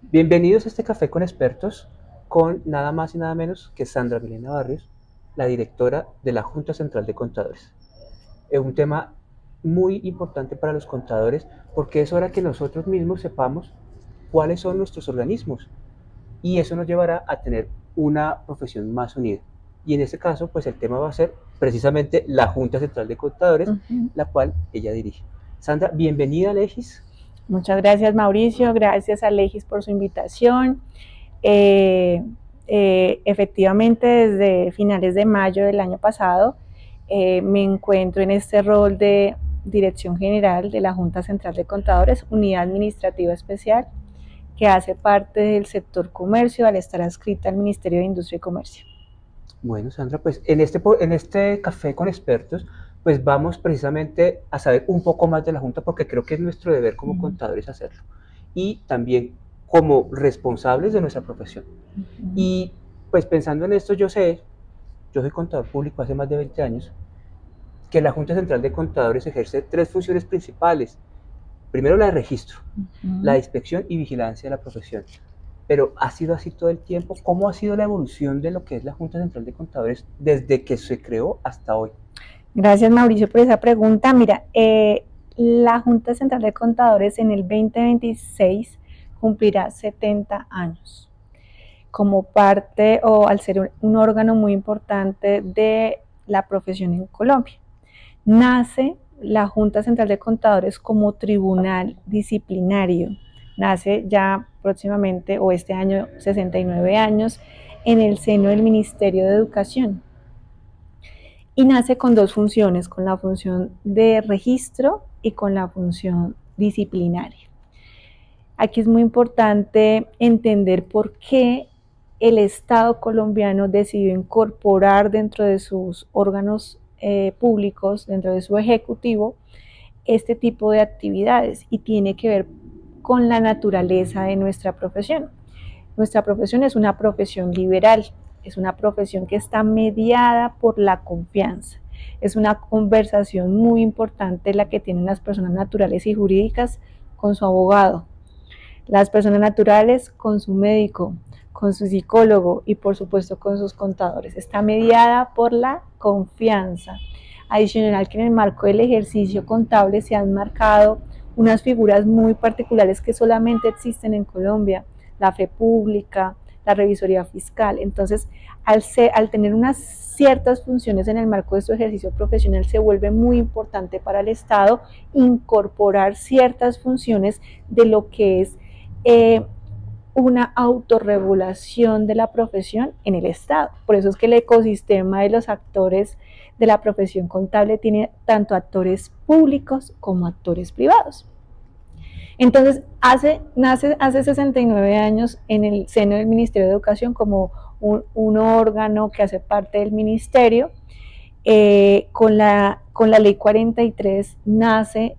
Bienvenidos a este café con expertos con nada más y nada menos que Sandra Milena Barrios, la directora de la Junta Central de Contadores. Es un tema muy importante para los contadores porque es hora que nosotros mismos sepamos cuáles son nuestros organismos y eso nos llevará a tener una profesión más unida. Y en este caso, pues el tema va a ser precisamente la Junta Central de Contadores, la cual ella dirige. Sandra, bienvenida a Legis. Muchas gracias, Mauricio. Gracias a Legis por su invitación. Eh, Efectivamente, desde finales de mayo del año pasado, me encuentro en este rol de Dirección General de la Junta Central de Contadores, Unidad Administrativa Especial, que hace parte del sector comercio al estar adscrita al Ministerio de Industria y Comercio. Bueno, Sandra, pues en este café con expertos, pues vamos precisamente a saber un poco más de la Junta porque creo que es nuestro deber como contadores hacerlo y también como responsables de nuestra profesión. Y pues pensando en esto, yo soy contador público hace más de 20 años, que la Junta Central de Contadores ejerce tres funciones principales. Primero, la de registro, la de inspección y vigilancia de la profesión. Pero ha sido así todo el tiempo. ¿Cómo ha sido la evolución de lo que es la Junta Central de Contadores desde que se creó hasta hoy? Gracias, Mauricio, por esa pregunta. Mira, la Junta Central de Contadores en el 2026 cumplirá 70 años como parte o al ser un órgano muy importante de la profesión en Colombia. Nace la Junta Central de Contadores como tribunal disciplinario. Nace ya próximamente o este año 69 años en el seno del Ministerio de Educación y nace con dos funciones, con la función de registro y con la función disciplinaria. Aquí es muy importante entender por qué el Estado colombiano decidió incorporar dentro de sus órganos públicos, dentro de su ejecutivo, este tipo de actividades y tiene que ver con la naturaleza de nuestra profesión. Nuestra profesión es una profesión liberal, es una profesión que está mediada por la confianza. Es una conversación muy importante la que tienen las personas naturales y jurídicas con su abogado, las personas naturales con su médico, con su psicólogo y por supuesto con sus contadores. Está mediada por la confianza. Adicional que en el marco del ejercicio contable se han marcado unas figuras muy particulares que solamente existen en Colombia, la fe pública, la revisoría fiscal. Entonces, al tener unas ciertas funciones en el marco de su ejercicio profesional, se vuelve muy importante para el Estado incorporar ciertas funciones de lo que es una autorregulación de la profesión en el Estado. Por eso es que el ecosistema de los actores de la profesión contable tiene tanto actores públicos como actores privados. Entonces, nace hace 69 años en el seno del Ministerio de Educación como un órgano que hace parte del ministerio. Con la ley 43 nace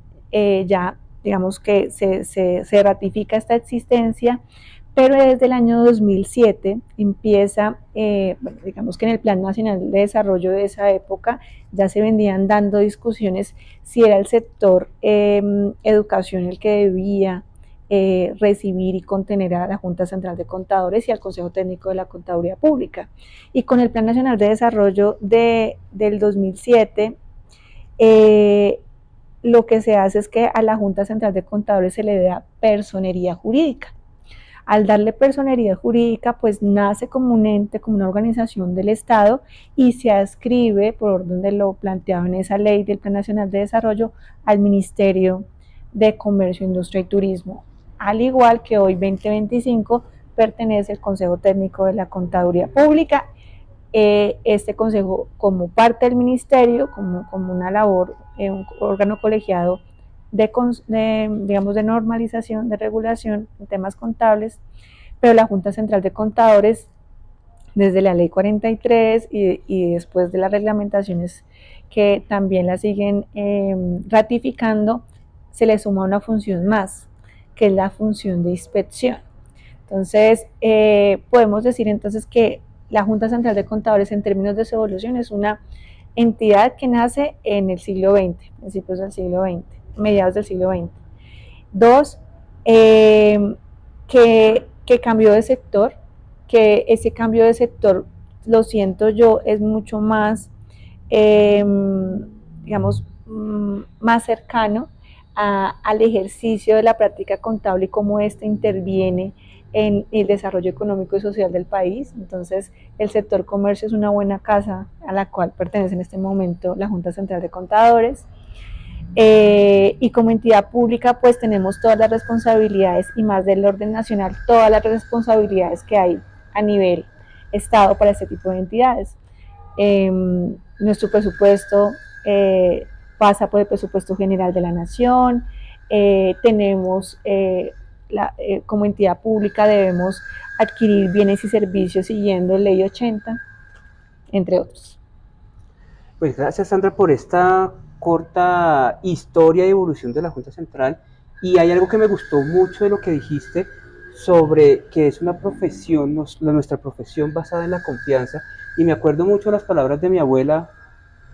ya, digamos que se ratifica esta existencia, pero desde el año 2007 empieza, bueno, digamos que en el Plan Nacional de Desarrollo de esa época ya se venían dando discusiones si era el sector educación el que debía recibir y contener a la Junta Central de Contadores y al Consejo Técnico de la Contaduría Pública. Y con el Plan Nacional de Desarrollo del 2007, lo que se hace es que a la Junta Central de Contadores se le da personería jurídica. Al darle personería jurídica, pues nace como un ente, como una organización del Estado y se adscribe, por orden de lo planteado en esa ley del Plan Nacional de Desarrollo, al Ministerio de Comercio, Industria y Turismo. Al igual que hoy 2025 pertenece el Consejo Técnico de la Contaduría Pública. Este consejo, como parte del ministerio, como una labor, un órgano colegiado digamos, de normalización, de regulación en temas contables, pero la Junta Central de Contadores, desde la ley 43 y después de las reglamentaciones que también la siguen ratificando, se le suma una función más, que es la función de inspección. Entonces, podemos decir entonces que la Junta Central de Contadores, en términos de su evolución, es una entidad que nace en el siglo XX, principios del siglo XX, mediados del siglo XX. Dos, que que cambió de sector, que ese cambio de sector, lo siento yo, es mucho más, digamos, más cercano al ejercicio de la práctica contable y cómo éste interviene en el desarrollo económico y social del país. Entonces, el sector comercio es una buena casa a la cual pertenece en este momento la Junta Central de Contadores. Y como entidad pública, pues tenemos todas las responsabilidades y más del orden nacional, todas las responsabilidades que hay a nivel Estado para este tipo de entidades. Nuestro presupuesto pasa por el presupuesto general de la Nación, tenemos como entidad pública debemos adquirir bienes y servicios siguiendo Ley 80, entre otros. Pues gracias, Sandra, por esta corta historia y evolución de la Junta Central. Y hay algo que me gustó mucho de lo que dijiste sobre que es una profesión, nuestra profesión basada en la confianza. Y me acuerdo mucho de las palabras de mi abuela,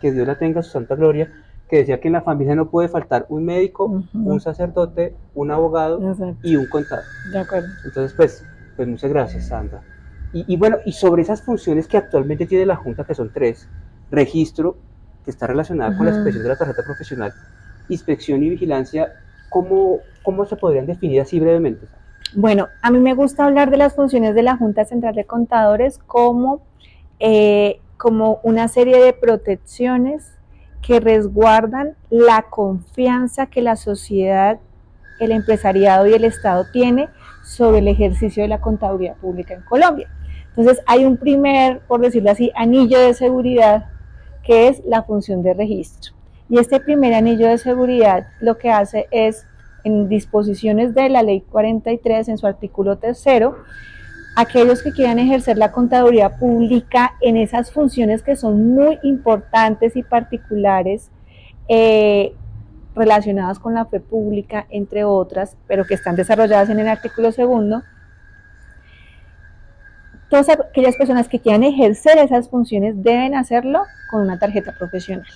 que Dios la tenga en su santa gloria, que decía que en la familia no puede faltar un médico, un sacerdote, un abogado y un contador. De acuerdo. Entonces, pues muchas gracias, Sandra. Y bueno, y sobre esas funciones que actualmente tiene la Junta, que son 3: registro, que está relacionada con la expedición de la tarjeta profesional, inspección y vigilancia, ¿cómo se podrían definir así brevemente? Bueno, a mí me gusta hablar de las funciones de la Junta Central de Contadores como una serie de protecciones que resguardan la confianza que la sociedad, el empresariado y el Estado tiene sobre el ejercicio de la contaduría pública en Colombia. Entonces hay un primer, por decirlo así, anillo de seguridad, que es la función de registro. Y este primer anillo de seguridad lo que hace es, en disposiciones de la Ley 43, en su artículo 3º, aquellos que quieran ejercer la contaduría pública en esas funciones que son muy importantes y particulares, relacionadas con la fe pública, entre otras, pero que están desarrolladas en el artículo 2, todas aquellas personas que quieran ejercer esas funciones deben hacerlo con una tarjeta profesional.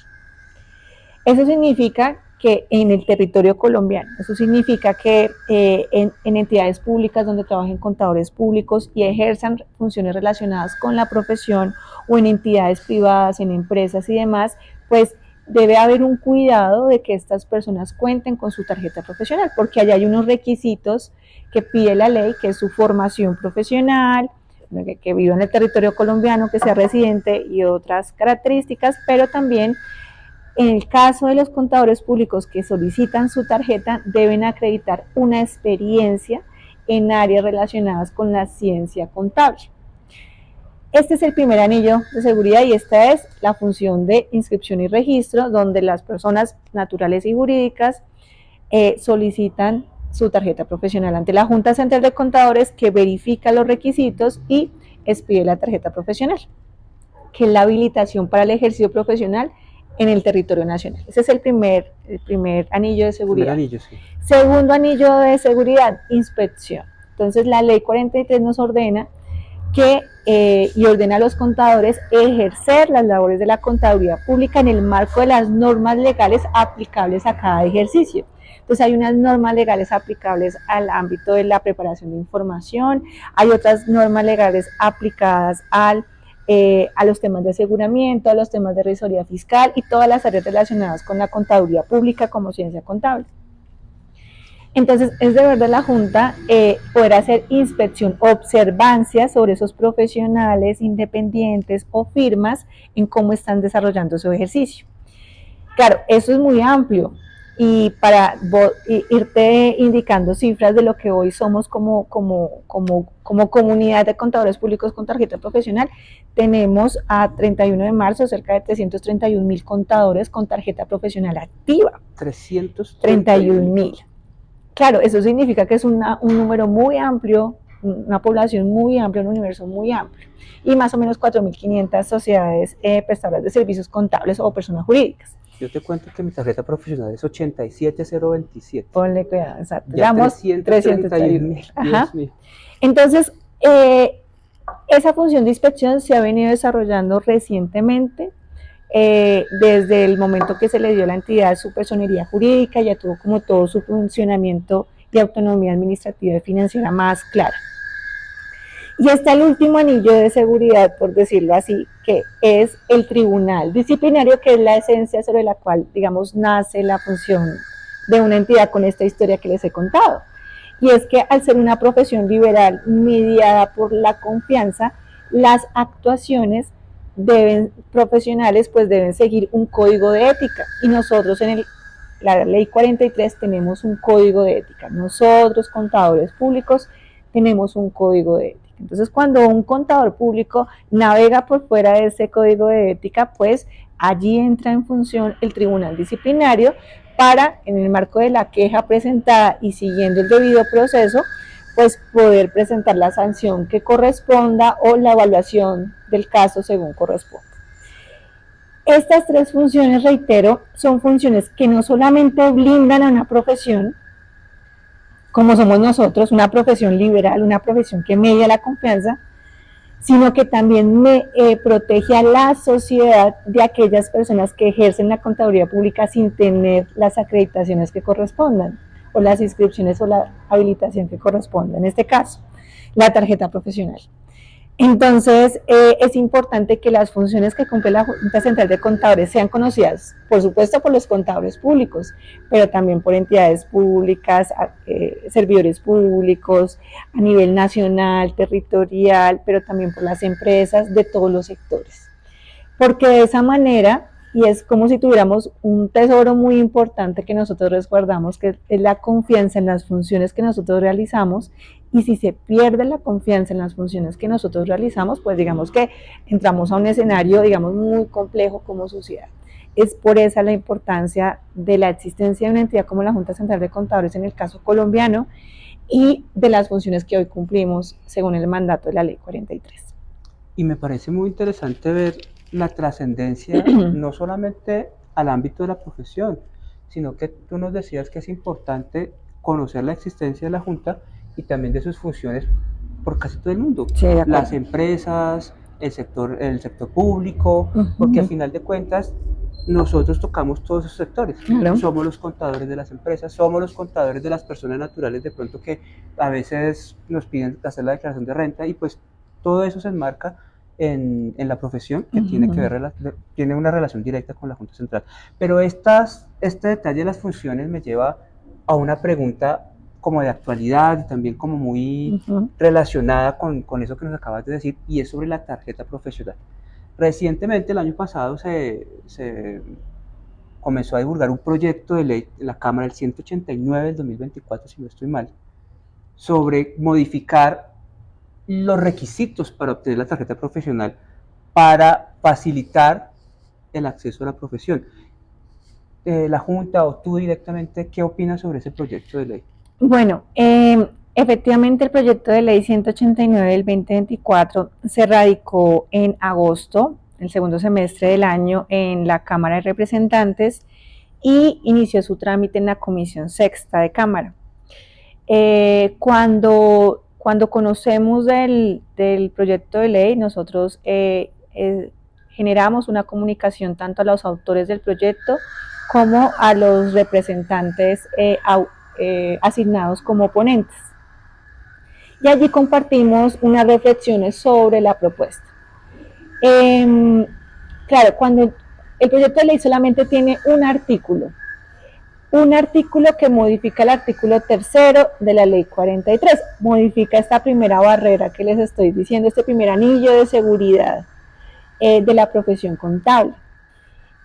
Eso significa que en el territorio colombiano, eso significa que en entidades públicas donde trabajen contadores públicos y ejerzan funciones relacionadas con la profesión, o en entidades privadas, en empresas y demás, pues debe haber un cuidado de que estas personas cuenten con su tarjeta profesional, porque allá hay unos requisitos que pide la ley, que es su formación profesional, que viva en el territorio colombiano, que sea residente y otras características, pero también en el caso de los contadores públicos que solicitan su tarjeta, deben acreditar una experiencia en áreas relacionadas con la ciencia contable. Este es el primer anillo de seguridad y esta es la función de inscripción y registro, donde las personas naturales y jurídicas solicitan su tarjeta profesional ante la Junta Central de Contadores, que verifica los requisitos y expide la tarjeta profesional, que es la habilitación para el ejercicio profesional en el territorio nacional. Ese es el primer anillo de seguridad. Anillo, sí. Segundo anillo de seguridad, inspección. Entonces la ley 43 nos ordena que y ordena a los contadores ejercer las labores de la contaduría pública en el marco de las normas legales aplicables a cada ejercicio. Entonces hay unas normas legales aplicables al ámbito de la preparación de información, hay otras normas legales aplicadas a los temas de aseguramiento, a los temas de revisoría fiscal y todas las áreas relacionadas con la contaduría pública como ciencia contable. Entonces es deber de la Junta poder hacer inspección, observancia sobre esos profesionales independientes o firmas en cómo están desarrollando su ejercicio. Claro, eso es muy amplio y para irte indicando cifras de lo que hoy somos como comunidad de contadores públicos con tarjeta profesional, tenemos a 31 de marzo cerca de 331.000 contadores con tarjeta profesional activa. 331.000. Claro, eso significa que es un número muy amplio, una población muy amplia, un universo muy amplio, y más o menos 4.500 sociedades prestadoras de servicios contables o personas jurídicas. Yo te cuento que mi tarjeta profesional es 87027. Ponle cuidado, exacto. Ya 331.000. Entonces, esa función de inspección se ha venido desarrollando recientemente, desde el momento que se le dio a la entidad su personería jurídica, ya tuvo como todo su funcionamiento y autonomía administrativa y financiera más clara. Y está el último anillo de seguridad, por decirlo así, que es el tribunal disciplinario, que es la esencia sobre la cual, digamos, nace la función de una entidad con esta historia que les he contado. Y es que al ser una profesión liberal mediada por la confianza, las actuaciones profesionales pues deben seguir un código de ética. Y nosotros en la ley 43 tenemos un código de ética. Nosotros, contadores públicos, tenemos un código de ética. Entonces, cuando un contador público navega por fuera de ese código de ética, pues allí entra en función el tribunal disciplinario para, en el marco de la queja presentada y siguiendo el debido proceso, pues poder presentar la sanción que corresponda o la evaluación del caso según corresponda. Estas tres funciones, reitero, son funciones que no solamente blindan a una profesión, como somos nosotros, una profesión liberal, una profesión que media la confianza, sino que también protege a la sociedad de aquellas personas que ejercen la contaduría pública sin tener las acreditaciones que correspondan, o las inscripciones o la habilitación que corresponda, en este caso, la tarjeta profesional. Entonces, es importante que las funciones que cumple la Junta Central de Contadores sean conocidas, por supuesto, por los contadores públicos, pero también por entidades públicas, servidores públicos, a nivel nacional, territorial, pero también por las empresas de todos los sectores. Porque de esa manera, y es como si tuviéramos un tesoro muy importante que nosotros resguardamos, que es la confianza en las funciones que nosotros realizamos, y si se pierde la confianza en las funciones que nosotros realizamos, pues digamos que entramos a un escenario, digamos, muy complejo como sociedad. Es por esa la importancia de la existencia de una entidad como la Junta Central de Contadores en el caso colombiano y de las funciones que hoy cumplimos según el mandato de la Ley 43. Y me parece muy interesante ver la trascendencia no solamente al ámbito de la profesión, sino que tú nos decías que es importante conocer la existencia de la Junta y también de sus funciones por casi todo el mundo. Sí, las empresas, el sector público, porque al final de cuentas nosotros tocamos todos esos sectores. Claro. Somos los contadores de las empresas, somos los contadores de las personas naturales de pronto que a veces nos piden hacer la declaración de renta, y pues todo eso se enmarca en la profesión que tiene que ver, tiene una relación directa con la Junta Central. Pero este detalle de las funciones me lleva a una pregunta como de actualidad y también como muy relacionada con eso que nos acabas de decir, y es sobre la tarjeta profesional. Recientemente, el año pasado, se comenzó a divulgar un proyecto de ley en la Cámara, el 189 del 2024, si no estoy mal, sobre modificar los requisitos para obtener la tarjeta profesional para facilitar el acceso a la profesión. La Junta o tú directamente, ¿qué opinas sobre ese proyecto de ley? Bueno, efectivamente el proyecto de ley 189 del 2024 se radicó en agosto, el segundo semestre del año, en la Cámara de Representantes y inició su trámite en la Comisión Sexta de Cámara. Cuando conocemos del proyecto de ley, nosotros generamos una comunicación tanto a los autores del proyecto como a los representantes asignados como ponentes. Y allí compartimos unas reflexiones sobre la propuesta. Claro, cuando el proyecto de ley solamente tiene un artículo que modifica el artículo 3º de la Ley 43, modifica esta primera barrera que les estoy diciendo, este primer anillo de seguridad de la profesión contable,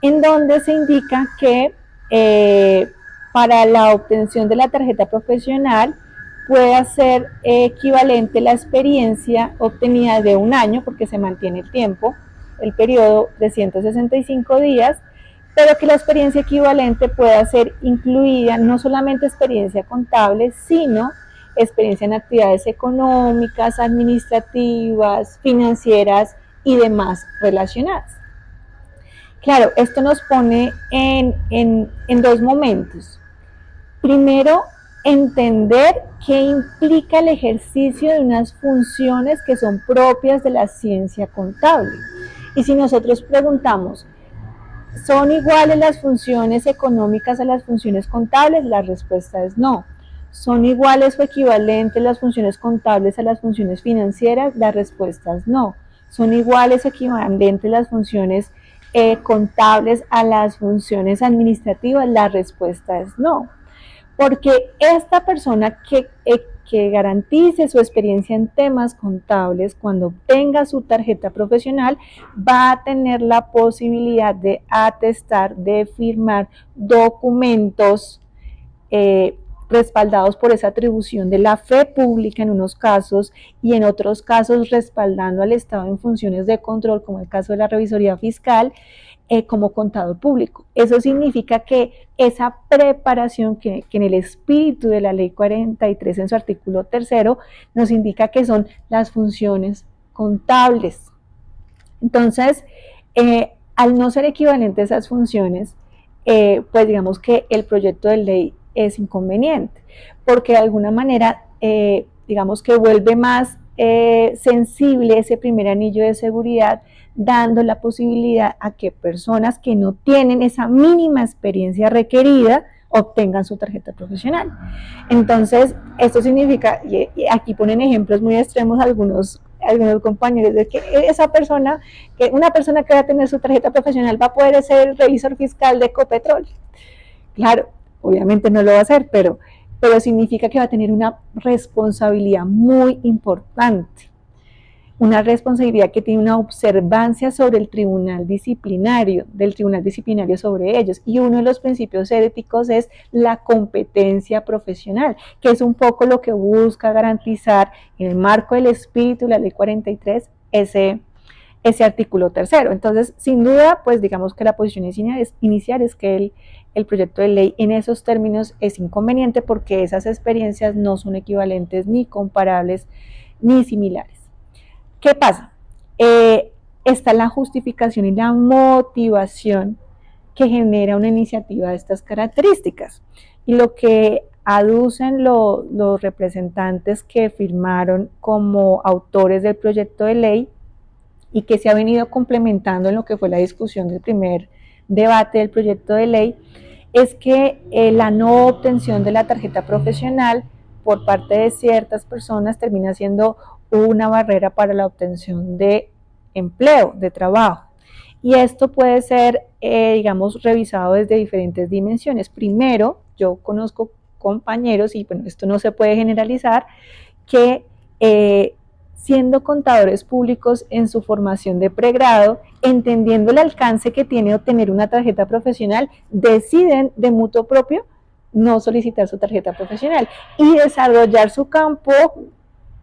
en donde se indica que para la obtención de la tarjeta profesional puede ser equivalente la experiencia obtenida de un año, porque se mantiene el tiempo, el periodo de 365 días, pero que la experiencia equivalente pueda ser incluida no solamente experiencia contable, sino experiencia en actividades económicas, administrativas, financieras y demás relacionadas. Claro, esto nos pone en dos momentos. Primero, entender qué implica el ejercicio de unas funciones que son propias de la ciencia contable. Y si nosotros preguntamos, ¿son iguales las funciones económicas a las funciones contables? La respuesta es no. ¿Son iguales o equivalentes las funciones contables a las funciones financieras? La respuesta es no. ¿Son iguales o equivalentes las funciones contables a las funciones administrativas? La respuesta es no. Porque esta persona que garantice su experiencia en temas contables, cuando obtenga su tarjeta profesional, va a tener la posibilidad de atestar, de firmar documentos respaldados por esa atribución de la fe pública en unos casos y en otros casos respaldando al Estado en funciones de control, como el caso de la revisoría fiscal, como contador público. Eso significa que esa preparación que en el espíritu de la ley 43 en su artículo 3 nos indica que son las funciones contables. Entonces, al no ser equivalentes esas funciones, pues digamos que el proyecto de ley es inconveniente, porque de alguna manera, digamos que vuelve más sensible ese primer anillo de seguridad, dando la posibilidad a que personas que no tienen esa mínima experiencia requerida obtengan su tarjeta profesional. Entonces, esto significa, y aquí ponen ejemplos muy extremos algunos compañeros, de que una persona que va a tener su tarjeta profesional va a poder ser el revisor fiscal de Ecopetrol. Claro, obviamente no lo va a hacer, pero significa que va a tener una responsabilidad muy importante. Una responsabilidad que tiene una observancia sobre el tribunal disciplinario, sobre ellos. Y uno de los principios éticos es la competencia profesional, que es un poco lo que busca garantizar en el marco del espíritu de la ley 43 ese artículo 3. Entonces, sin duda, pues digamos que la posición inicial es que el proyecto de ley en esos términos es inconveniente porque esas experiencias no son equivalentes ni comparables ni similares. ¿Qué pasa? Está la justificación y la motivación que genera una iniciativa de estas características. Y lo que aducen los representantes que firmaron como autores del proyecto de ley y que se ha venido complementando en lo que fue la discusión del primer debate del proyecto de ley, es que la no obtención de la tarjeta profesional por parte de ciertas personas termina siendo una barrera para la obtención de empleo, de trabajo. Y esto puede ser, digamos, revisado desde diferentes dimensiones. Primero, yo conozco compañeros, y bueno, esto no se puede generalizar, que siendo contadores públicos en su formación de pregrado, entendiendo el alcance que tiene obtener una tarjeta profesional, deciden de mutuo propio no solicitar su tarjeta profesional y desarrollar su campo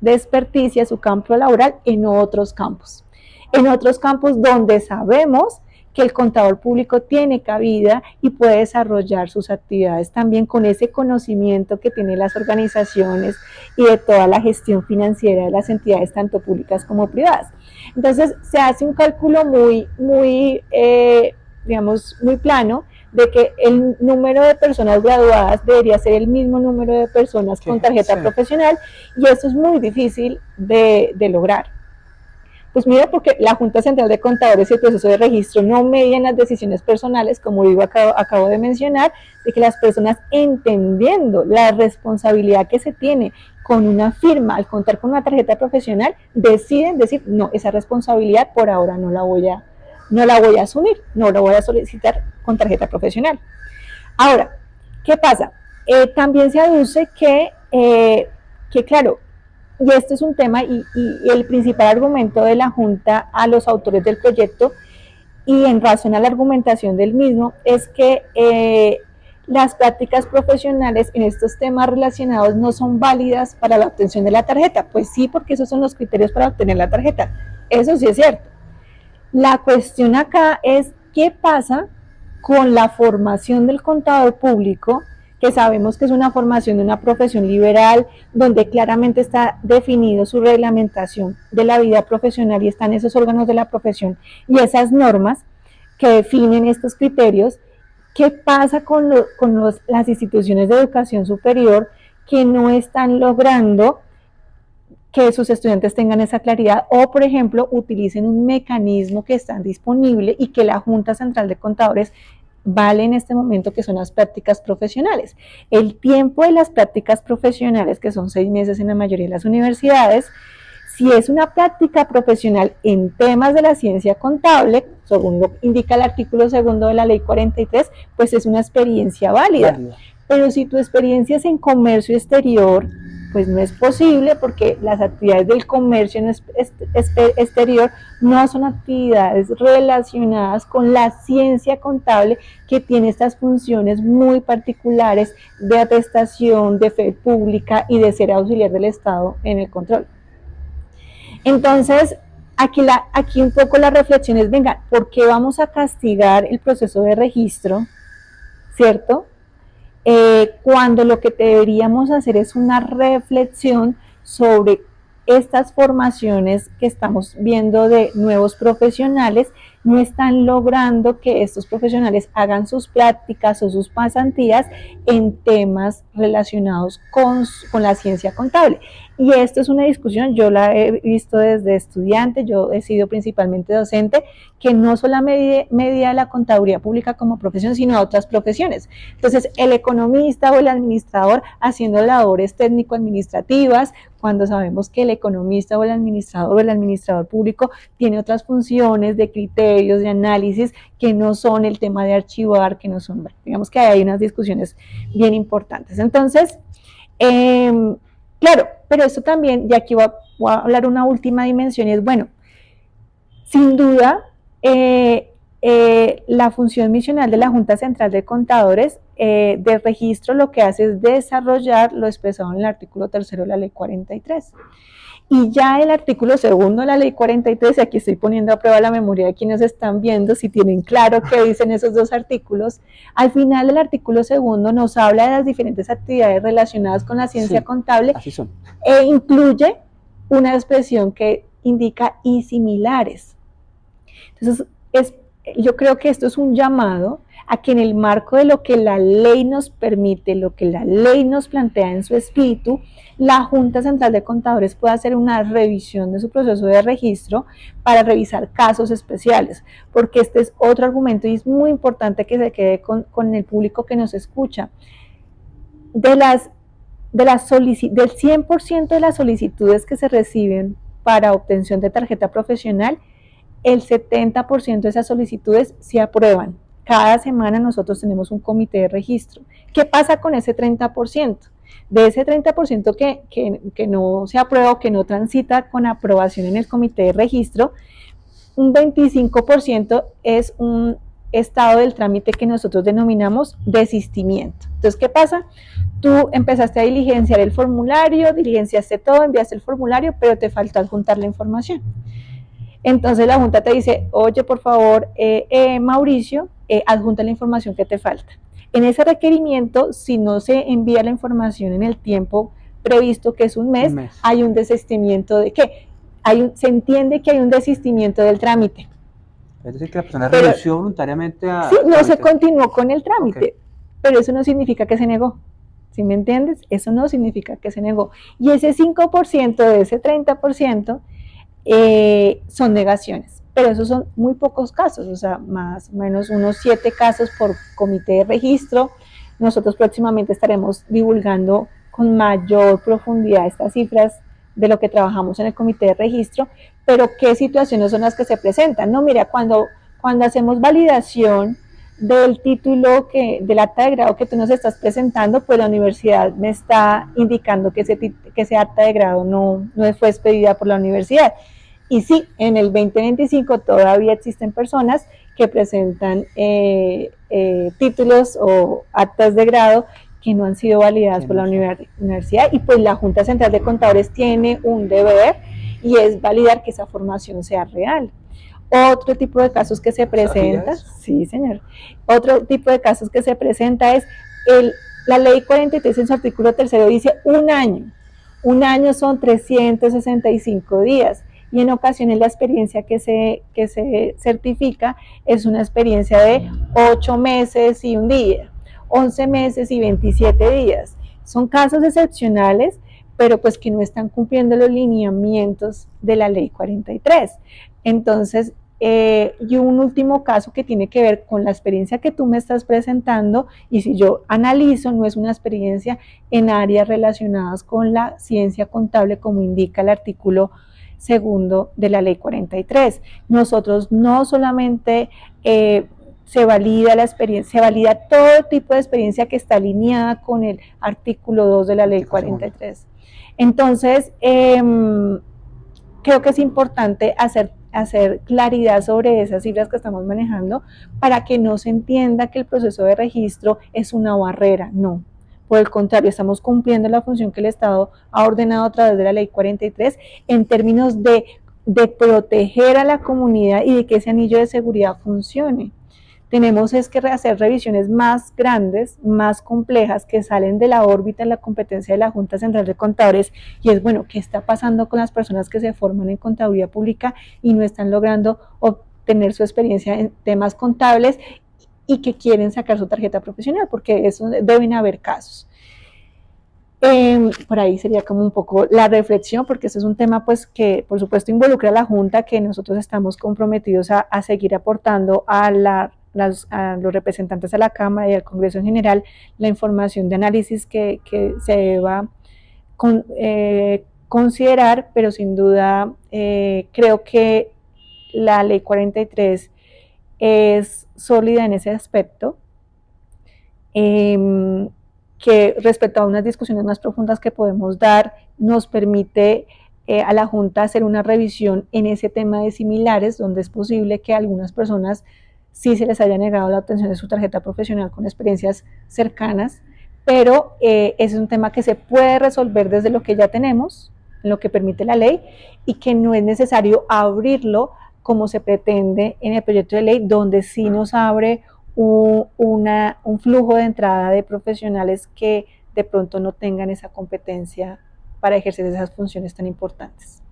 de experticia, su campo laboral en otros campos donde sabemos que el contador público tiene cabida y puede desarrollar sus actividades también con ese conocimiento que tienen las organizaciones y de toda la gestión financiera de las entidades tanto públicas como privadas. Entonces se hace un cálculo muy plano de que el número de personas graduadas debería ser el mismo número de personas con tarjeta profesional, y eso es muy difícil de lograr. Pues mira, porque la Junta Central de Contadores y el proceso de registro no median las decisiones personales, como digo, acabo de mencionar, de que las personas, entendiendo la responsabilidad que se tiene con una firma al contar con una tarjeta profesional, deciden decir, no, esa responsabilidad por ahora no la voy a asumir, no la voy a solicitar con tarjeta profesional. Ahora, ¿qué pasa? También se aduce que claro, y este es un tema y el principal argumento de la Junta a los autores del proyecto, y en razón a la argumentación del mismo, es que las prácticas profesionales en estos temas relacionados no son válidas para la obtención de la tarjeta. Pues sí, porque esos son los criterios para obtener la tarjeta. Eso sí es cierto. La cuestión acá es qué pasa con la formación del contador público, que sabemos que es una formación de una profesión liberal, donde claramente está definido su reglamentación de la vida profesional y están esos órganos de la profesión y esas normas que definen estos criterios. ¿Qué pasa con las instituciones de educación superior que no están logrando que sus estudiantes tengan esa claridad, o por ejemplo utilicen un mecanismo que está disponible y que la Junta Central de Contadores vale en este momento, que son las prácticas profesionales. El tiempo de las prácticas profesionales, que son 6 meses en la mayoría de las universidades, si es una práctica profesional en temas de la ciencia contable, según lo indica el artículo 2 de la ley 43, pues es una experiencia válida. Pero si tu experiencia es en comercio exterior, pues no es posible, porque las actividades del comercio exterior no son actividades relacionadas con la ciencia contable, que tiene estas funciones muy particulares de atestación, de fe pública y de ser auxiliar del Estado en el control. Entonces, aquí un poco la reflexión es, venga, ¿por qué vamos a castigar el proceso de registro? ¿Cierto? Cuando lo que deberíamos hacer es una reflexión sobre estas formaciones que estamos viendo de nuevos profesionales, no están logrando que estos profesionales hagan sus prácticas o sus pasantías en temas relacionados con la ciencia contable. Y esto es una discusión, yo la he visto desde estudiante, yo he sido principalmente docente, que no solamente media la contaduría pública como profesión, sino a otras profesiones. Entonces, el economista o el administrador haciendo labores técnico-administrativas, cuando sabemos que el economista o el administrador público tiene otras funciones de criterios, de análisis, que no son el tema de archivar, que no son, digamos que hay unas discusiones bien importantes. Entonces, claro, pero esto también, y aquí voy a hablar una última dimensión, y es, bueno, sin duda, la función misional de la Junta Central de Contadores de registro lo que hace es desarrollar lo expresado en el artículo 3 de la ley 43. Y ya el artículo 2 de la ley 43, y aquí estoy poniendo a prueba la memoria de quienes están viendo, si tienen claro qué dicen esos dos artículos, al final del artículo 2 nos habla de las diferentes actividades relacionadas con la ciencia contable, e incluye una expresión que indica y similares. Entonces, yo creo que esto es un llamado a que en el marco de lo que la ley nos permite, lo que la ley nos plantea en su espíritu, la Junta Central de Contadores pueda hacer una revisión de su proceso de registro para revisar casos especiales, porque este es otro argumento y es muy importante que se quede con el público que nos escucha. Del 100% de las solicitudes que se reciben para obtención de tarjeta profesional, el 70% de esas solicitudes se aprueban. Cada semana nosotros tenemos un comité de registro. ¿Qué pasa con ese 30%? De ese 30% que no se aprueba o que no transita con aprobación en el comité de registro, un 25% es un estado del trámite que nosotros denominamos desistimiento. Entonces, ¿qué pasa? Tú empezaste a diligenciar el formulario, diligenciaste todo, enviaste el formulario, pero te falta adjuntar la información. Entonces la Junta te dice, oye, por favor, Mauricio, adjunta la información que te falta. En ese requerimiento, si no se envía la información en el tiempo previsto, que es un mes, hay un desistimiento de ¿qué? Se entiende que hay un desistimiento del trámite. Es decir, que la persona renunció voluntariamente a... Sí, no se continuó con el trámite, pero eso no significa que se negó. ¿Sí me entiendes? Eso no significa que se negó. Y ese 5% de ese 30%, son negaciones, pero esos son muy pocos casos, o sea, más o menos unos 7 casos por comité de registro. Nosotros próximamente estaremos divulgando con mayor profundidad estas cifras de lo que trabajamos en el comité de registro, pero qué situaciones son las que se presentan. No, mira, cuando hacemos validación del título, del acta de grado que tú nos estás presentando, pues la universidad me está indicando que ese acta de grado no fue expedida por la universidad. Y sí, en el 2025 todavía existen personas que presentan títulos o actas de grado que no han sido validadas por la universidad, y pues la Junta Central de Contadores tiene un deber, y es validar que esa formación sea real. Otro tipo de casos que se presenta, sí señor, otro tipo de casos que se presenta es la ley 43 en su artículo 3 dice un año son 365 días, y en ocasiones la experiencia que se certifica es una experiencia de 8 meses y un día, 11 meses y 27 días, son casos excepcionales, pero pues que no están cumpliendo los lineamientos de la ley 43. Entonces, Y un último caso que tiene que ver con la experiencia que tú me estás presentando, y si yo analizo, no es una experiencia en áreas relacionadas con la ciencia contable, como indica el artículo segundo de la ley 43. Nosotros no solamente se valida la experiencia, se valida todo tipo de experiencia que está alineada con el artículo 2 de la ley 43. Entonces, creo que es importante hacer claridad sobre esas cifras que estamos manejando para que no se entienda que el proceso de registro es una barrera, no. Por el contrario, estamos cumpliendo la función que el Estado ha ordenado a través de la ley 43 en términos de proteger a la comunidad y de que ese anillo de seguridad funcione. Tenemos es que hacer revisiones más grandes, más complejas, que salen de la órbita de la competencia de la Junta Central de Contadores, y es, bueno, ¿qué está pasando con las personas que se forman en contaduría pública y no están logrando obtener su experiencia en temas contables y que quieren sacar su tarjeta profesional? Porque eso deben haber casos. Por ahí sería como un poco la reflexión, porque este es un tema pues que por supuesto involucra a la Junta, que nosotros estamos comprometidos a seguir aportando a los representantes de la Cámara y al Congreso en general la información de análisis que se deba considerar, pero sin duda creo que la ley 43 es sólida en ese aspecto, que respecto a unas discusiones más profundas que podemos dar, nos permite a la Junta hacer una revisión en ese tema de similares, donde es posible que a algunas personas sí se les haya negado la obtención de su tarjeta profesional con experiencias cercanas, pero ese es un tema que se puede resolver desde lo que ya tenemos, en lo que permite la ley, y que no es necesario abrirlo como se pretende en el proyecto de ley, donde sí nos abre un flujo de entrada de profesionales que de pronto no tengan esa competencia para ejercer esas funciones tan importantes.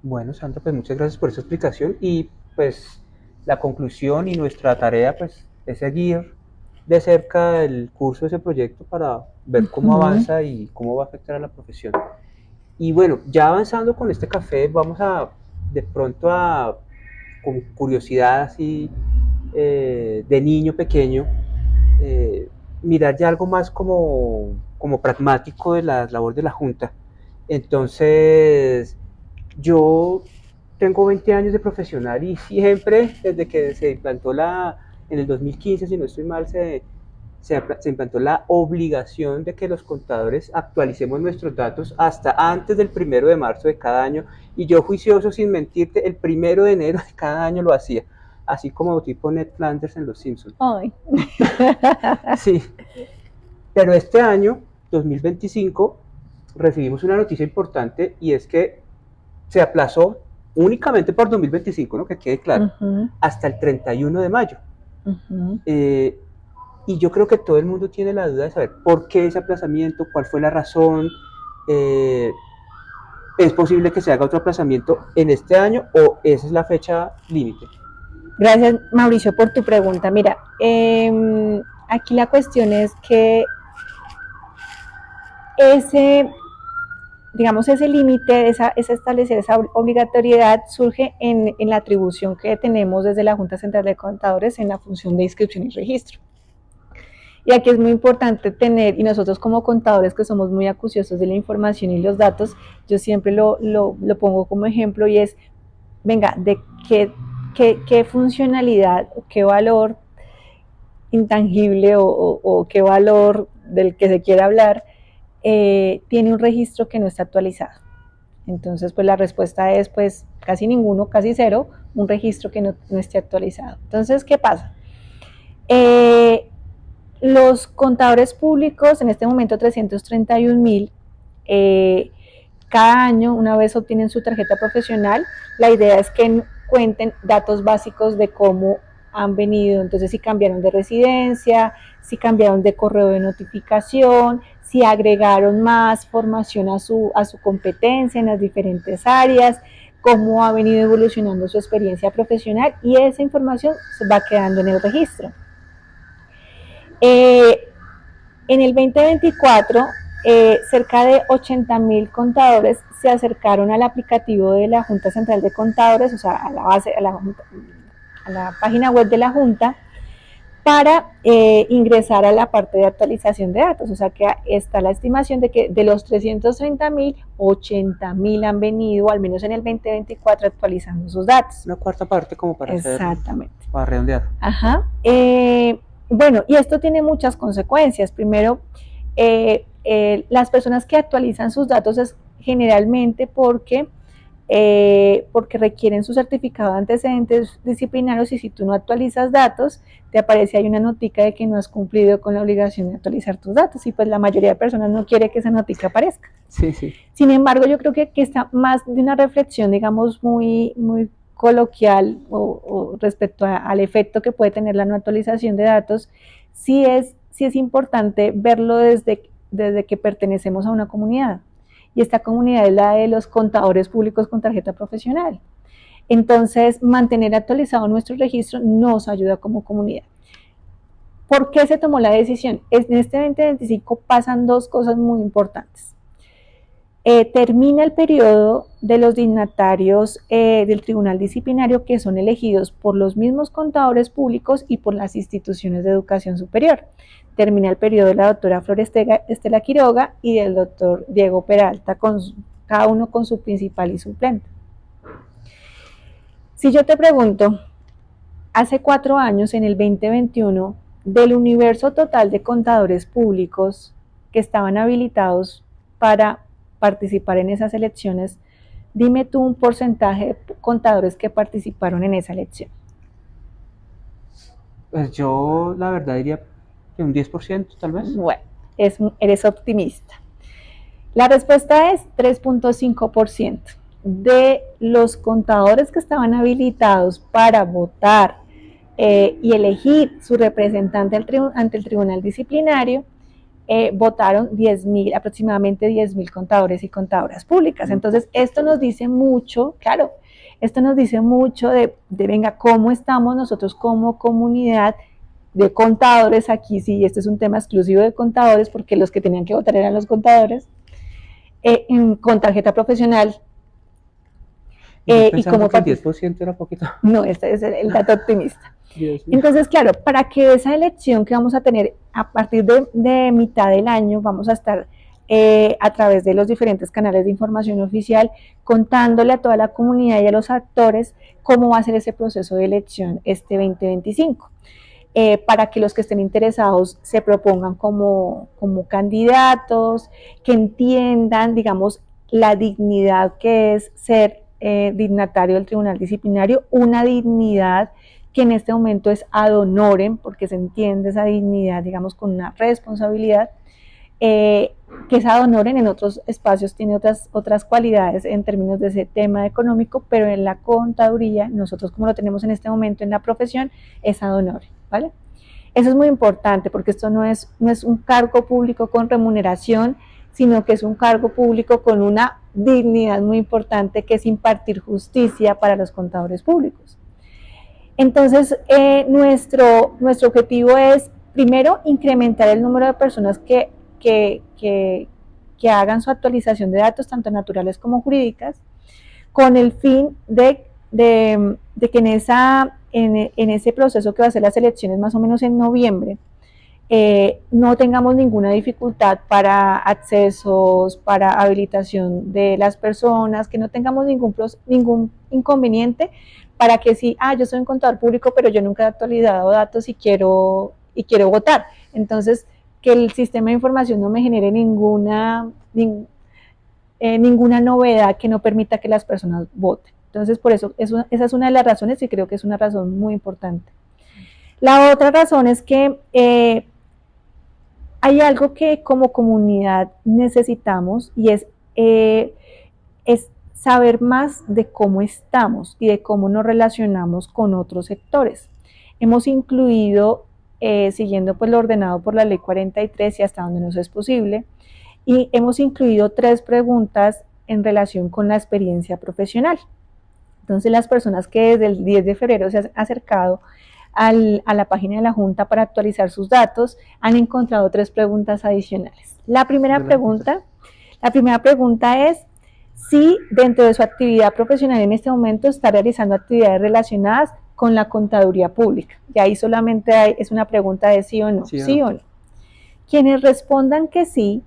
Bueno, Sandra, pues muchas gracias por esa explicación, y pues la conclusión y nuestra tarea pues es seguir de cerca el curso de ese proyecto para ver cómo avanza y cómo va a afectar a la profesión. Y bueno, ya avanzando con este café, vamos a de pronto con curiosidad así de niño pequeño, mirar ya algo más como pragmático de la labor de la Junta. Entonces, yo tengo 20 años de profesional y siempre, desde que se implantó en el 2015, si no estoy mal, se implantó la obligación de que los contadores actualicemos nuestros datos hasta antes del 1 de marzo de cada año, y yo, juicioso, sin mentirte, el 1 de enero de cada año lo hacía, así como tipo Ned Flanders en Los Simpsons. Ay. Sí, pero este año, 2025, recibimos una noticia importante, y es que se aplazó únicamente por 2025, ¿no? Que quede claro, hasta el 31 de mayo. Y yo creo que todo el mundo tiene la duda de saber por qué ese aplazamiento, cuál fue la razón. ¿Es posible que se haga otro aplazamiento en este año o esa es la fecha límite? Gracias, Mauricio, por tu pregunta. Mira, aquí la cuestión es que ese límite, ese establecer esa obligatoriedad surge en la atribución que tenemos desde la Junta Central de Contadores en la función de inscripción y registro. Y aquí es muy importante tener, y nosotros como contadores que somos muy acuciosos de la información y los datos, yo siempre lo pongo como ejemplo, y es, venga, de qué funcionalidad, qué valor intangible o qué valor del que se quiera hablar tiene un registro que no está actualizado. Entonces, pues la respuesta es pues casi ninguno, casi cero, un registro que no esté actualizado. Entonces, ¿qué pasa? Los contadores públicos, en este momento 331,000, cada año, una vez obtienen su tarjeta profesional, la idea es que cuenten datos básicos de cómo han venido, entonces si cambiaron de residencia, si cambiaron de correo de notificación, si agregaron más formación a su competencia en las diferentes áreas, cómo ha venido evolucionando su experiencia profesional, y esa información se va quedando en el registro. En el 2024, cerca de 80,000 contadores se acercaron al aplicativo de la Junta Central de Contadores, o sea, a la base, a la la página web de la Junta para ingresar a la parte de actualización de datos. O sea que está la estimación de que de los 330.000, 80.000 han venido, al menos en el 2024, actualizando sus datos. Una cuarta parte como para exactamente. Para redondear. Ajá. Bueno, y esto tiene muchas consecuencias. Primero, las personas que actualizan sus datos es generalmente porque requieren su certificado de antecedentes disciplinarios, y si tú no actualizas datos, te aparece ahí una notica de que no has cumplido con la obligación de actualizar tus datos, y pues la mayoría de personas no quiere que esa notica aparezca. Sí, sí. Sin embargo, yo creo que está más de una reflexión, digamos, muy coloquial o respecto al efecto que puede tener la no actualización de datos. Sí es importante verlo desde que pertenecemos a una comunidad, y esta comunidad es la de los contadores públicos con tarjeta profesional. Entonces, mantener actualizado nuestro registro nos ayuda como comunidad. ¿Por qué se tomó la decisión? En este 2025 pasan dos cosas muy importantes. Termina el periodo de los dignatarios del Tribunal Disciplinario, que son elegidos por los mismos contadores públicos y por las instituciones de educación superior. Termina el periodo de la doctora Flor Estela Quiroga y del doctor Diego Peralta, cada uno con su principal y suplente. Si yo te pregunto, hace 4 años, en el 2021, del universo total de contadores públicos que estaban habilitados para participar en esas elecciones, dime tú un porcentaje de contadores que participaron en esa elección. Pues yo la verdad diría que un 10% tal vez. Bueno, eres optimista. La respuesta es 3.5%. De los contadores que estaban habilitados para votar y elegir su representante ante el Tribunal Disciplinario, votaron aproximadamente 10.000 contadores y contadoras públicas. Entonces, esto nos dice mucho, claro, esto nos dice mucho de venga, cómo estamos nosotros como comunidad de contadores. Aquí sí, este es un tema exclusivo de contadores, porque los que tenían que votar eran los contadores, con tarjeta profesional. Y como que el 10% era poquito. No, este es el dato optimista. Entonces, claro, para que esa elección que vamos a tener a partir de mitad del año, vamos a estar a través de los diferentes canales de información oficial contándole a toda la comunidad y a los actores cómo va a ser ese proceso de elección este 2025. Para que los que estén interesados se propongan como candidatos, que entiendan, digamos, la dignidad que es ser dignatario del Tribunal Disciplinario, una dignidad que en este momento es ad honorem, porque se entiende esa dignidad, digamos, con una responsabilidad, que es ad honorem. En otros espacios tiene otras cualidades en términos de ese tema económico, pero en la contaduría, nosotros como lo tenemos en este momento en la profesión, es ad honorem, ¿vale? Eso es muy importante, porque esto no es un cargo público con remuneración, sino que es un cargo público con una dignidad muy importante, que es impartir justicia para los contadores públicos. Entonces, nuestro objetivo es, primero, incrementar el número de personas que hagan su actualización de datos, tanto naturales como jurídicas, con el fin de que en ese proceso que va a ser las elecciones más o menos en noviembre, no tengamos ninguna dificultad para accesos, para habilitación de las personas, que no tengamos ningún inconveniente, para que si, yo soy un contador público, pero yo nunca he actualizado datos y quiero votar. Entonces, que el sistema de información no me genere ninguna novedad que no permita que las personas voten. Entonces, por eso, esa es una de las razones, y creo que es una razón muy importante. La otra razón es que hay algo que como comunidad necesitamos, y es saber más de cómo estamos y de cómo nos relacionamos con otros sectores. Hemos incluido, siguiendo pues lo ordenado por la Ley 43 y hasta donde nos es posible, y hemos incluido 3 preguntas en relación con la experiencia profesional. Entonces, las personas que desde el 10 de febrero se han acercado a la página de la Junta para actualizar sus datos, han encontrado 3 preguntas adicionales. La primera pregunta es si dentro de su actividad profesional en este momento está realizando actividades relacionadas con la contaduría pública. Y ahí solamente es una pregunta de sí o no, sí o no. Quienes respondan que sí,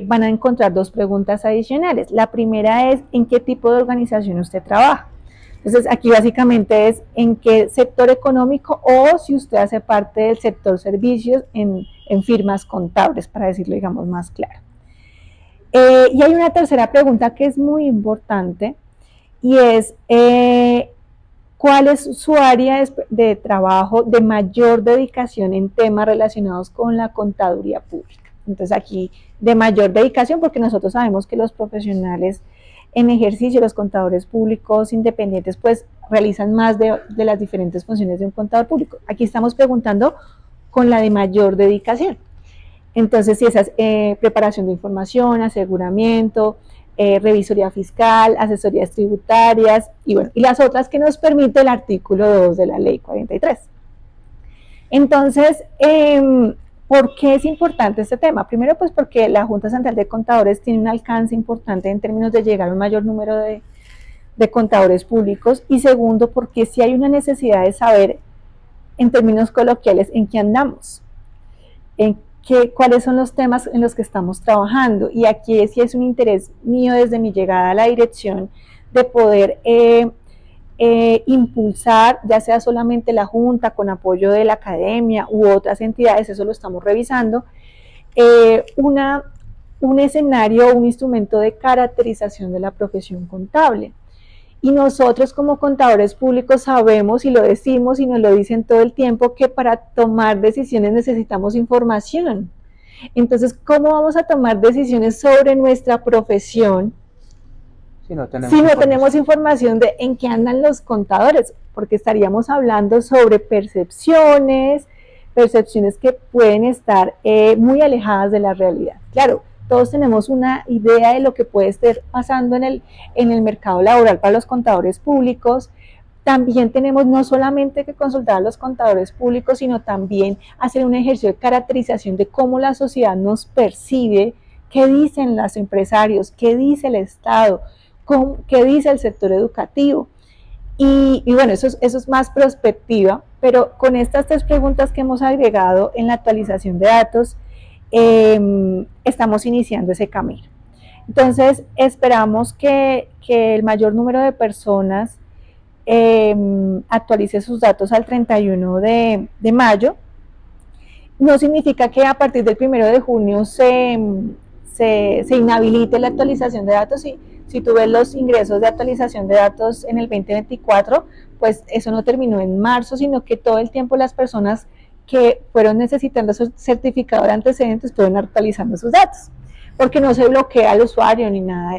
van a encontrar dos preguntas adicionales. La primera es ¿en qué tipo de organización usted trabaja? Entonces aquí básicamente es en qué sector económico o si usted hace parte del sector servicios en firmas contables, para decirlo digamos más claro. Y hay una tercera pregunta que es muy importante y es ¿cuál es su área de trabajo de mayor dedicación en temas relacionados con la contaduría pública? Entonces aquí de mayor dedicación, porque nosotros sabemos que los profesionales en ejercicio, los contadores públicos independientes, pues realizan más de las diferentes funciones de un contador público. Aquí estamos preguntando con la de mayor dedicación. Entonces, si esa es preparación de información, aseguramiento, revisoría fiscal, asesorías tributarias y bueno, y las otras que nos permite el artículo 2 de la ley 43. Entonces, ¿por qué es importante este tema? Primero, pues porque la Junta Central de Contadores tiene un alcance importante en términos de llegar a un mayor número de contadores públicos y segundo, porque sí hay una necesidad de saber en términos coloquiales en qué andamos, en cuáles son los temas en los que estamos trabajando. Y aquí sí es un interés mío desde mi llegada a la dirección de poder impulsar, ya sea solamente la Junta con apoyo de la academia u otras entidades, eso lo estamos revisando, un escenario, un instrumento de caracterización de la profesión contable. Y nosotros como contadores públicos sabemos y lo decimos y nos lo dicen todo el tiempo que para tomar decisiones necesitamos información. Entonces, ¿cómo vamos a tomar decisiones sobre nuestra profesión si no tenemos información de en qué andan los contadores? Porque estaríamos hablando sobre percepciones que pueden estar muy alejadas de la realidad. Claro, todos tenemos una idea de lo que puede estar pasando en el mercado laboral para los contadores públicos. También tenemos no solamente que consultar a los contadores públicos, sino también hacer un ejercicio de caracterización de cómo la sociedad nos percibe, qué dicen los empresarios, qué dice el Estado, qué dice el sector educativo. Y bueno, eso es más prospectiva, pero con estas tres preguntas que hemos agregado en la actualización de datos, estamos iniciando ese camino. Entonces, esperamos que el mayor número de personas actualice sus datos al 31 de mayo. No significa que a partir del 1 de junio se inhabilite la actualización de datos. Si tú ves los ingresos de actualización de datos en el 2024, pues eso no terminó en marzo, sino que todo el tiempo las personas que fueron necesitando su certificado de antecedentes fueron actualizando sus datos, porque no se bloquea al usuario ni nada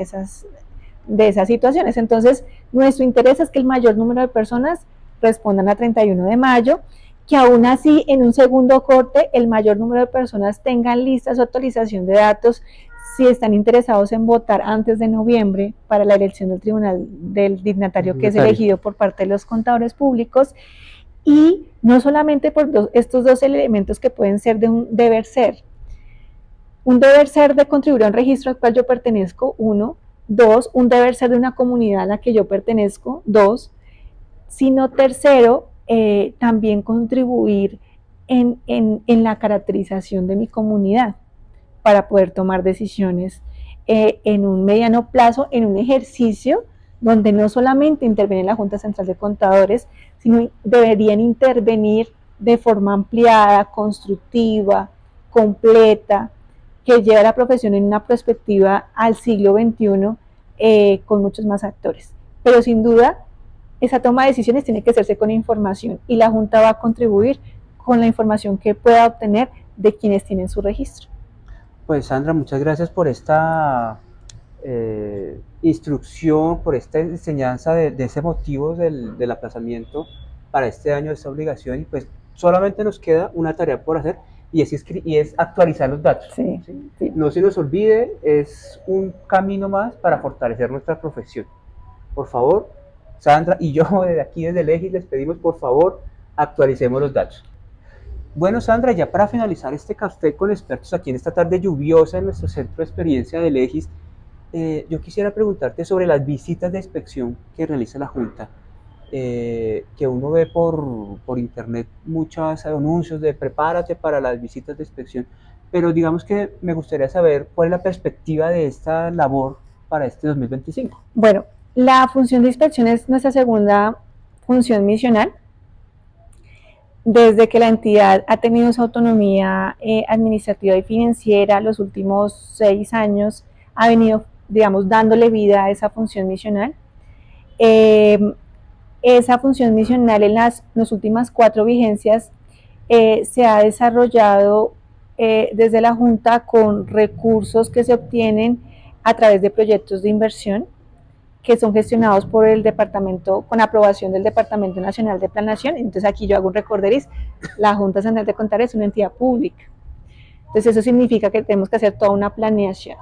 de esas situaciones. Entonces, nuestro interés es que el mayor número de personas respondan a 31 de mayo, que aún así en un segundo corte el mayor número de personas tengan lista su actualización de datos si están interesados en votar antes de noviembre para la elección del tribunal del dignatario que es elegido por parte de los contadores públicos. Y no solamente por estos dos elementos que pueden ser de un deber ser de contribuir a un registro al cual yo pertenezco, 1, 2, un deber ser de una comunidad a la que yo pertenezco, 2, sino tercero, también contribuir en la caracterización de mi comunidad para poder tomar decisiones en un mediano plazo, en un ejercicio donde no solamente interviene la Junta Central de Contadores, sino deberían intervenir de forma ampliada, constructiva, completa, que lleve a la profesión en una perspectiva al siglo XXI con muchos más actores. Pero sin duda, esa toma de decisiones tiene que hacerse con información y la Junta va a contribuir con la información que pueda obtener de quienes tienen su registro. Pues Sandra, muchas gracias por esta instrucción, por esta enseñanza de ese motivo del aplazamiento para este año de esta obligación, y pues solamente nos queda una tarea por hacer y es actualizar los datos. Sí, ¿sí? Sí. No se nos olvide, es un camino más para fortalecer nuestra profesión. Por favor, Sandra y yo desde aquí, desde el EGIS, les pedimos por favor actualicemos los datos. Bueno, Sandra, ya para finalizar este café con expertos aquí en esta tarde lluviosa en nuestro centro de experiencia del EGIS, yo quisiera preguntarte sobre las visitas de inspección que realiza la Junta. que uno ve por internet muchos anuncios de prepárate para las visitas de inspección, pero digamos que me gustaría saber cuál es la perspectiva de esta labor para este 2025. Bueno, la función de inspección es nuestra segunda función misional. Desde que la entidad ha tenido su autonomía administrativa y financiera, los últimos 6 años ha venido, digamos, dándole vida a esa función misional. Esa función misional en las últimas 4 vigencias se ha desarrollado desde la Junta con recursos que se obtienen a través de proyectos de inversión que son gestionados por el departamento, con aprobación del Departamento Nacional de Planeación. Entonces aquí yo hago un recorderis, la Junta Central de Contadores es una entidad pública. Entonces eso significa que tenemos que hacer toda una planeación.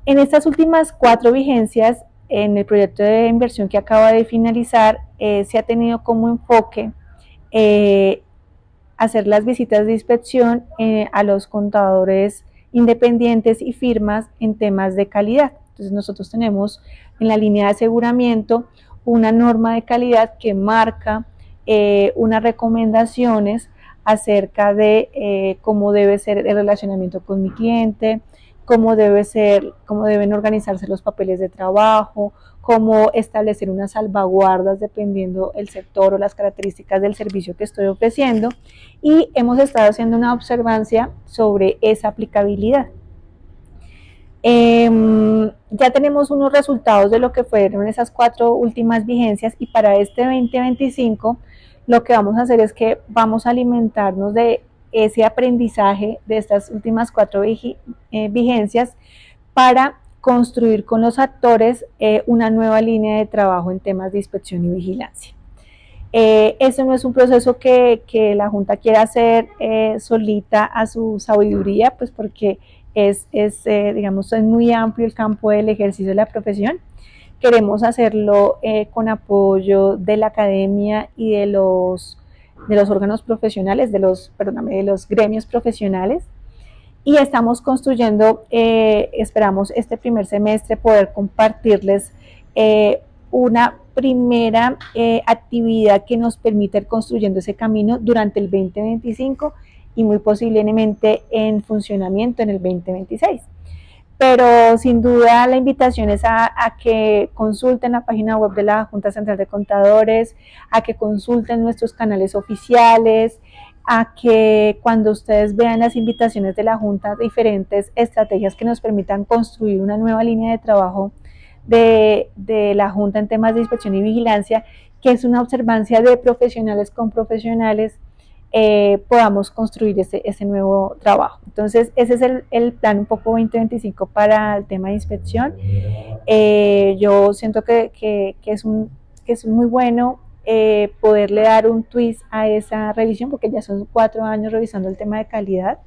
En estas últimas 4 vigencias, en el proyecto de inversión que acaba de finalizar, se ha tenido como enfoque hacer las visitas de inspección a los contadores independientes y firmas en temas de calidad. Entonces nosotros tenemos en la línea de aseguramiento una norma de calidad que marca unas recomendaciones acerca de cómo debe ser el relacionamiento con mi cliente, cómo deben organizarse los papeles de trabajo, cómo establecer unas salvaguardas dependiendo el sector o las características del servicio que estoy ofreciendo, y hemos estado haciendo una observancia sobre esa aplicabilidad. Ya tenemos unos resultados de lo que fueron esas 4 últimas vigencias, y para este 2025 lo que vamos a hacer es que vamos a alimentarnos de ese aprendizaje de estas últimas 4 vigencias para construir con los actores una nueva línea de trabajo en temas de inspección y vigilancia. Eso no es un proceso que la Junta quiera hacer solita a su sabiduría, pues porque digamos, es muy amplio el campo del ejercicio de la profesión. Queremos hacerlo con apoyo de la academia y de los órganos profesionales, de los gremios profesionales, y estamos construyendo, esperamos este primer semestre poder compartirles una primera actividad que nos permita ir construyendo ese camino durante el 2025 y muy posiblemente en funcionamiento en el 2026. Pero sin duda la invitación es a que consulten la página web de la Junta Central de Contadores, a que consulten nuestros canales oficiales, a que cuando ustedes vean las invitaciones de la Junta, diferentes estrategias que nos permitan construir una nueva línea de trabajo de la Junta en temas de inspección y vigilancia, que es una observancia de profesionales con profesionales, podamos construir ese nuevo trabajo. Entonces ese es el plan un poco 2025 para el tema de inspección. Yo siento que es muy bueno poderle dar un twist a esa revisión, porque ya son 4 años revisando el tema de calidad.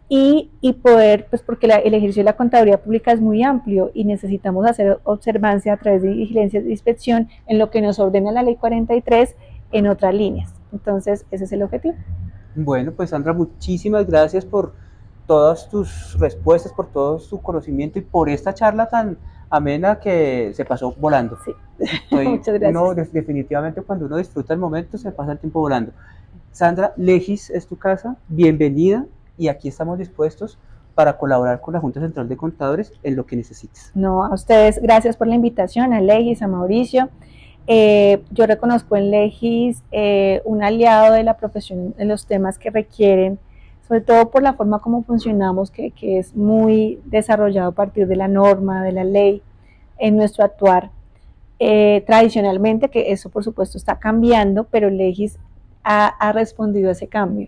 Y poder, pues porque el ejercicio de la contaduría pública es muy amplio y necesitamos hacer observancia a través de vigilancia de inspección en lo que nos ordena la ley 43 en otras líneas. Entonces ese es el objetivo. Bueno, pues Sandra, muchísimas gracias por todas tus respuestas, por todo tu conocimiento y por esta charla tan amena que se pasó volando. Sí. Muchas gracias. Definitivamente cuando uno disfruta el momento se pasa el tiempo volando. Sandra, Legis es tu casa, bienvenida, y aquí estamos dispuestos para colaborar con la Junta Central de Contadores en lo que necesites. No, a ustedes, gracias por la invitación, a Legis, a Mauricio. Yo reconozco en Legis un aliado de la profesión en los temas que requieren, sobre todo por la forma como funcionamos, que es muy desarrollado a partir de la norma, de la ley, en nuestro actuar. Tradicionalmente, que eso por supuesto está cambiando, pero Legis ha respondido a ese cambio.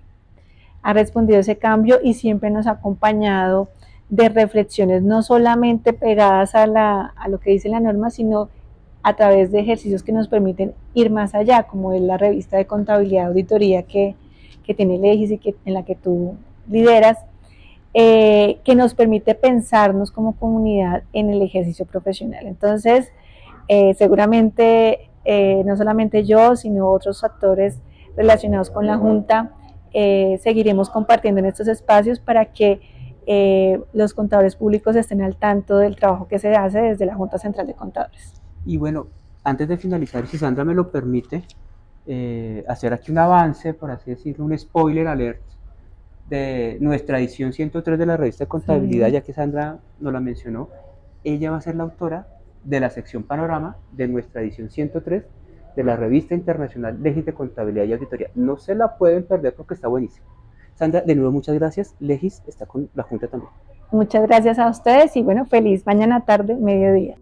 Ha respondido a ese cambio y siempre nos ha acompañado de reflexiones no solamente pegadas a lo que dice la norma, sino a través de ejercicios que nos permiten ir más allá, como es la revista de contabilidad auditoría que tiene Legis y en la que tú lideras, que nos permite pensarnos como comunidad en el ejercicio profesional. Entonces, seguramente no solamente yo, sino otros actores relacionados con la Junta, seguiremos compartiendo en estos espacios para que los contadores públicos estén al tanto del trabajo que se hace desde la Junta Central de Contadores. Y bueno, antes de finalizar, si Sandra me lo permite, hacer aquí un avance, por así decirlo, un spoiler alert de nuestra edición 103 de la revista de contabilidad, Sí. ya que Sandra nos la mencionó. Ella va a ser la autora de la sección Panorama de nuestra edición 103 de la revista internacional Legis de Contabilidad y Auditoría. No se la pueden perder porque está buenísima. Sandra, de nuevo muchas gracias. Legis está con la Junta también. Muchas gracias a ustedes y bueno, feliz mañana, tarde, mediodía.